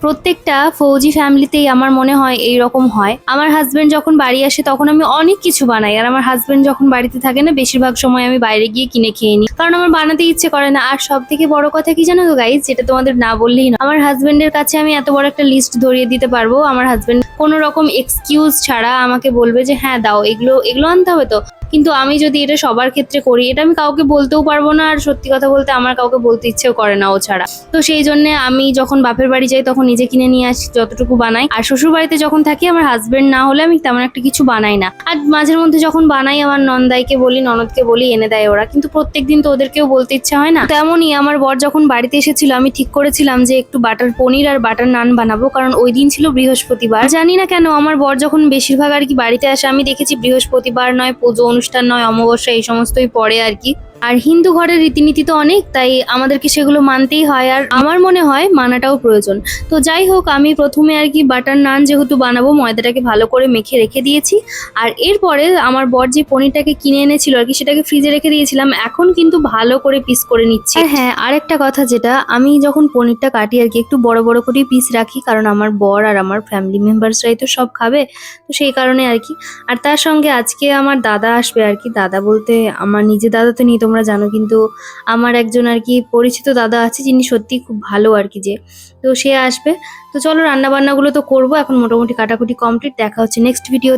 প্রত্যেকটা ফৌজি ফ্যামিলিতেই আমার মনে হয় এইরকম হয়। আমার হাজবেন্ড যখন বাড়ি আসে তখন আমি অনেক কিছু বানাই, আর আমার হাজবেন্ড যখন বাড়িতে থাকে না বেশিরভাগ সময় আমি বাইরে গিয়ে কিনে খেয়ে নিই, কারণ আমার বানাতে ইচ্ছে করে না। আর সব থেকে বড় কথা কি জানো তো গাইজ, যেটা তোমাদের না বললেই না, আমার হাজবেন্ডের কাছে আমি এত বড় একটা লিস্ট ধরিয়ে দিতে পারবো, আমার হাজবেন্ড কোনো রকম এক্সকিউজ ছাড়া আমাকে বলবে যে হ্যাঁ দাও, এগুলো এগুলো আনতে হবে তো। কিন্তু আমি যদি এটা সবার ক্ষেত্রে করি, এটা আমি কাউকে বলতেও পারবো না, আর সত্যি কথা বলতে আমার কাউকে বলতে ইচ্ছেও করে না ও ছাড়া। তো সেই জন্য আমি যখন বাপের বাড়ি যাই তখন নিজে কিনে নিয়ে আসি যতটুকু বানাই, আর শ্বশুর বাড়িতে যখন থাকি আমার হাজবেন্ড না হলে আমি তেমন একটা কিছু বানাই না। আর মাঝের মধ্যে যখন বানাই আমার নন্দাইকে বলি, ননদকে বলি, এনে দেয় ওরা, কিন্তু প্রত্যেকদিন তো ওদেরকেও বলতে ইচ্ছা হয় না। তেমনই আমার বর যখন বাড়িতে এসেছিল আমি ঠিক করেছিলাম যে একটু বাটার পনির আর বাটার নান বানাবো, কারণ ওই দিন ছিল বৃহস্পতিবার। জানি না কেন আমার বর যখন বেশিরভাগ আর কি বাড়িতে আসে, আমি দেখেছি বৃহস্পতিবার নয় পুজো অনুষ্ঠান নয় অমাবস্যা এই সমস্তই পড়ে আর কি। আর হিন্দু ঘরের রীতিনীতি তো অনেক, তাই আমাদেরকে সেগুলো মানতেই হয়, আর আমার মনে হয় মানাটাও প্রয়োজন। তো যাই হোক, আমি প্রথমে আর কি বাটার নান যেহেতু বানাবো ময়দাটাকে ভালো করে মেখে রেখে দিয়েছি। আর এরপরে আমার বর যে পনিরটাকে কিনে এনেছিল আর কি, সেটাকে ফ্রিজে রেখে দিয়েছিলাম, এখন কিন্তু ভালো করে পিস করে নিচ্ছি। আর হ্যাঁ, আরেকটা কথা, যেটা আমি যখন পনিরটা কাটি আর কি একটু বড় বড় করে পিস রাখি, কারণ আমার বর আর আমার ফ্যামিলি মেম্বার্সরাই তো সব খাবে, তো সেই কারণে আর কি। আর তার সঙ্গে আজকে আমার দাদা আসবে আর কি, দাদা বলতে আমার নিজে দাদা তো নেই তোমরা জানো, কিন্তু আমার একজন আর কি পরিচিত দাদা আছে যিনি সত্যি খুব ভালো আর কি, যে তো সে আসবে। তো চলো রান্না বান্নাগুলো তো করবো, এখন মোটামুটি কাটাকুটি কমপ্লিট, দেখা হচ্ছে নেক্সট ভিডিও।